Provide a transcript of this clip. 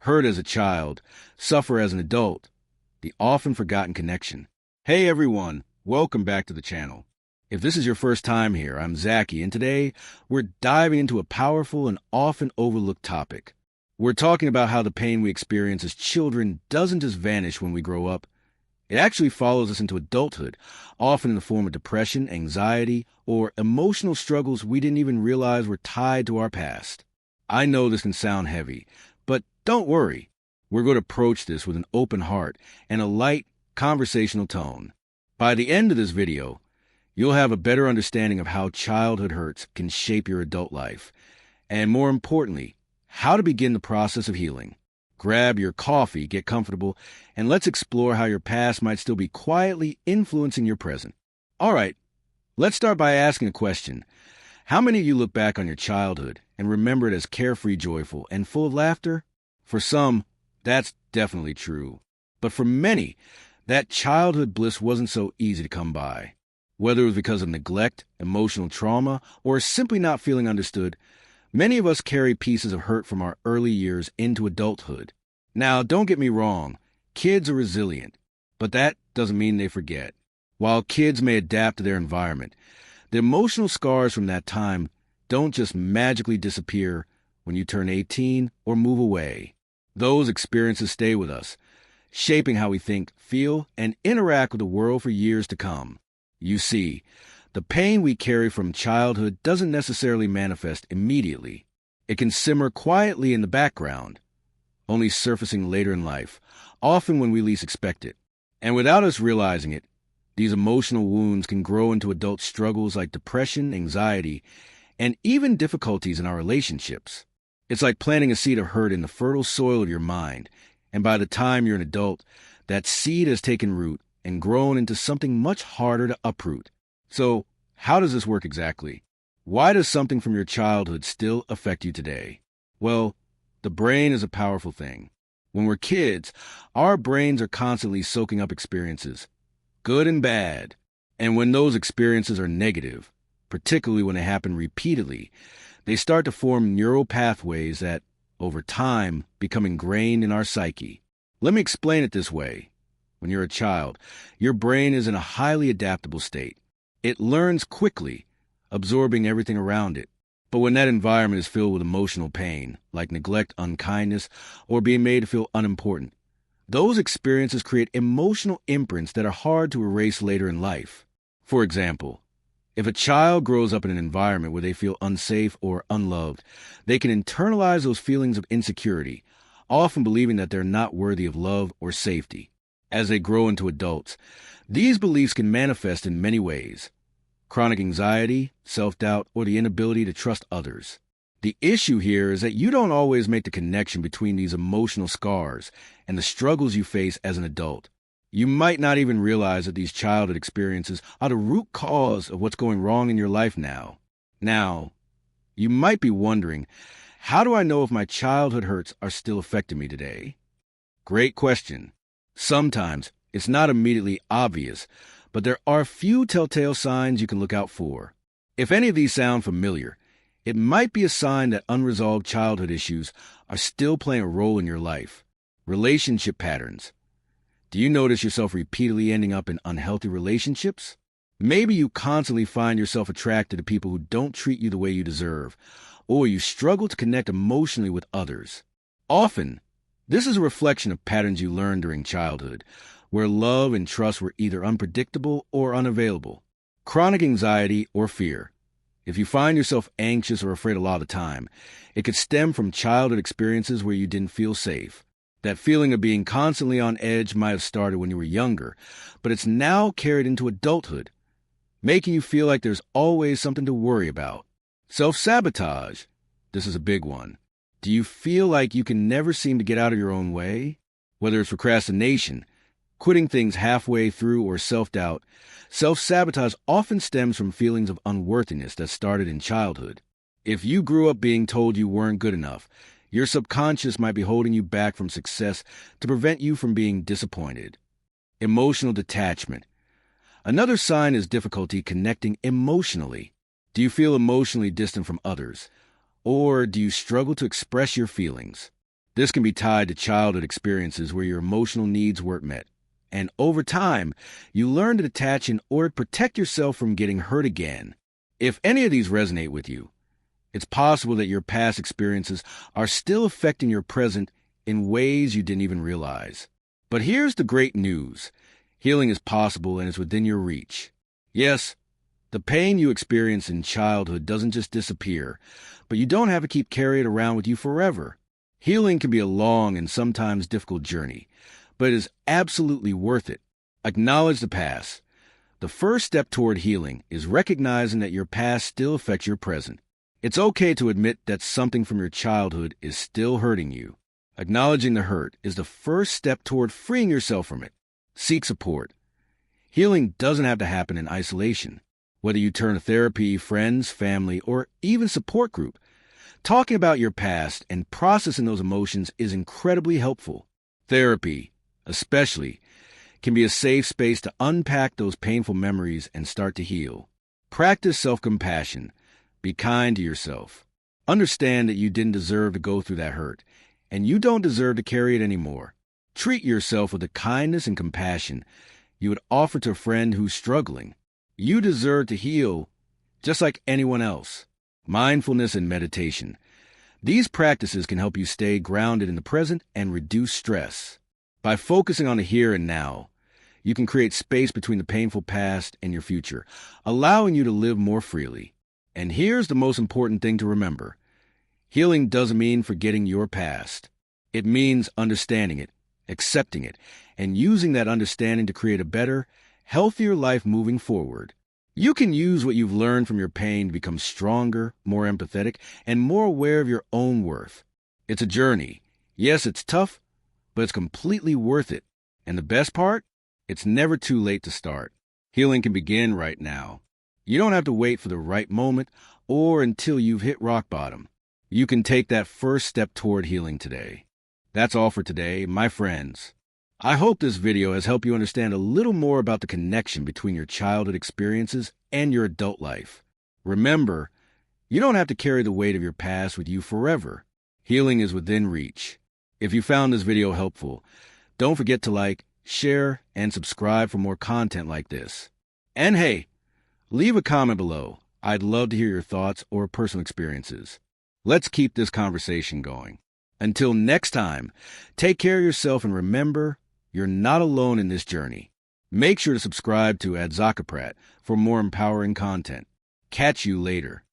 hurt as a child, suffer as an adult, the often forgotten connection. Hey everyone, welcome back to the channel. If this is your first time here, I'm Zachy, and today we're diving into a powerful and often overlooked topic. We're talking about how the pain we experience as children doesn't just vanish when we grow up. It actually follows us into adulthood, often in the form of depression, anxiety, or emotional struggles we didn't even realize were tied to our past. I know this can sound heavy, but don't worry. We're going to approach this with an open heart and a light, conversational tone. By the end of this video, you'll have a better understanding of how childhood hurts can shape your adult life, and more importantly, how to begin the process of healing. Grab your coffee, get comfortable, and let's explore how your past might still be quietly influencing your present. All right, let's start by asking a question. How many of you look back on your childhood and remember it as carefree, joyful, and full of laughter? For some, that's definitely true. But for many, that childhood bliss wasn't so easy to come by. Whether it was because of neglect, emotional trauma, or simply not feeling understood, many of us carry pieces of hurt from our early years into adulthood. Now, don't get me wrong, kids are resilient, but that doesn't mean they forget. While kids may adapt to their environment, the emotional scars from that time don't just magically disappear when you turn 18 or move away. Those experiences stay with us, shaping how we think, feel, and interact with the world for years to come. You see, the pain we carry from childhood doesn't necessarily manifest immediately. It can simmer quietly in the background, only surfacing later in life, often when we least expect it. And without us realizing it, these emotional wounds can grow into adult struggles like depression, anxiety, and even difficulties in our relationships. It's like planting a seed of hurt in the fertile soil of your mind, and by the time you're an adult, that seed has taken root and grown into something much harder to uproot. So, how does this work exactly? Why does something from your childhood still affect you today? Well, the brain is a powerful thing. When we're kids, our brains are constantly soaking up experiences, good and bad. And when those experiences are negative, particularly when they happen repeatedly, they start to form neural pathways that, over time, become ingrained in our psyche. Let me explain it this way. When you're a child, your brain is in a highly adaptable state. It learns quickly, absorbing everything around it. But when that environment is filled with emotional pain, like neglect, unkindness, or being made to feel unimportant, those experiences create emotional imprints that are hard to erase later in life. For example, if a child grows up in an environment where they feel unsafe or unloved, they can internalize those feelings of insecurity, often believing that they're not worthy of love or safety. As they grow into adults, these beliefs can manifest in many ways: chronic anxiety, self-doubt, or the inability to trust others. The issue here is that you don't always make the connection between these emotional scars and the struggles you face as an adult. You might not even realize that these childhood experiences are the root cause of what's going wrong in your life now. Now, you might be wondering, how do I know if my childhood hurts are still affecting me today? Great question. Sometimes it's not immediately obvious, but there are a few telltale signs you can look out for. If any of these sound familiar, it might be a sign that unresolved childhood issues are still playing a role in your life. Relationship patterns. Do you notice yourself repeatedly ending up in unhealthy relationships? Maybe you constantly find yourself attracted to people who don't treat you the way you deserve, or you struggle to connect emotionally with others. Often, this is a reflection of patterns you learned during childhood, where love and trust were either unpredictable or unavailable. Chronic anxiety or fear. If you find yourself anxious or afraid a lot of the time, it could stem from childhood experiences where you didn't feel safe. That feeling of being constantly on edge might have started when you were younger, but it's now carried into adulthood, making you feel like there's always something to worry about. Self-sabotage. This is a big one. Do you feel like you can never seem to get out of your own way? Whether it's procrastination, quitting things halfway through, or self-doubt, self-sabotage often stems from feelings of unworthiness that started in childhood. If you grew up being told you weren't good enough, your subconscious might be holding you back from success to prevent you from being disappointed. Emotional detachment. Another sign is difficulty connecting emotionally. Do you feel emotionally distant from others? Or do you struggle to express your feelings? This can be tied to childhood experiences where your emotional needs weren't met. And over time, you learn to detach in order to protect yourself from getting hurt again. If any of these resonate with you, it's possible that your past experiences are still affecting your present in ways you didn't even realize. But here's the great news. Healing is possible and is within your reach. Yes, the pain you experienced in childhood doesn't just disappear, but you don't have to keep carrying it around with you forever. Healing can be a long and sometimes difficult journey, but it is absolutely worth it. Acknowledge the past. The first step toward healing is recognizing that your past still affects your present. It's okay to admit that something from your childhood is still hurting you. Acknowledging the hurt is the first step toward freeing yourself from it. Seek support. Healing doesn't have to happen in isolation. Whether you turn to therapy, friends, family, or even support group, talking about your past and processing those emotions is incredibly helpful. Therapy, especially, can be a safe space to unpack those painful memories and start to heal. Practice self-compassion. Be kind to yourself. Understand that you didn't deserve to go through that hurt, and you don't deserve to carry it anymore. Treat yourself with the kindness and compassion you would offer to a friend who's struggling. You deserve to heal just like anyone else. Mindfulness and meditation. These practices can help you stay grounded in the present and reduce stress. By focusing on the here and now, you can create space between the painful past and your future, allowing you to live more freely. And here's the most important thing to remember. Healing doesn't mean forgetting your past. It means understanding it, accepting it, and using that understanding to create a better, healthier life moving forward. You can use what you've learned from your pain to become stronger, more empathetic, and more aware of your own worth. It's a journey. Yes, it's tough, but it's completely worth it. And the best part? It's never too late to start. Healing can begin right now. You don't have to wait for the right moment or until you've hit rock bottom. You can take that first step toward healing today. That's all for today, my friends. I hope this video has helped you understand a little more about the connection between your childhood experiences and your adult life. Remember, you don't have to carry the weight of your past with you forever. Healing is within reach. If you found this video helpful, don't forget to like, share, and subscribe for more content like this. And hey, leave a comment below. I'd love to hear your thoughts or personal experiences. Let's keep this conversation going. Until next time, take care of yourself and remember, you're not alone in this journey. Make sure to subscribe to Adzakaprat for more empowering content. Catch you later.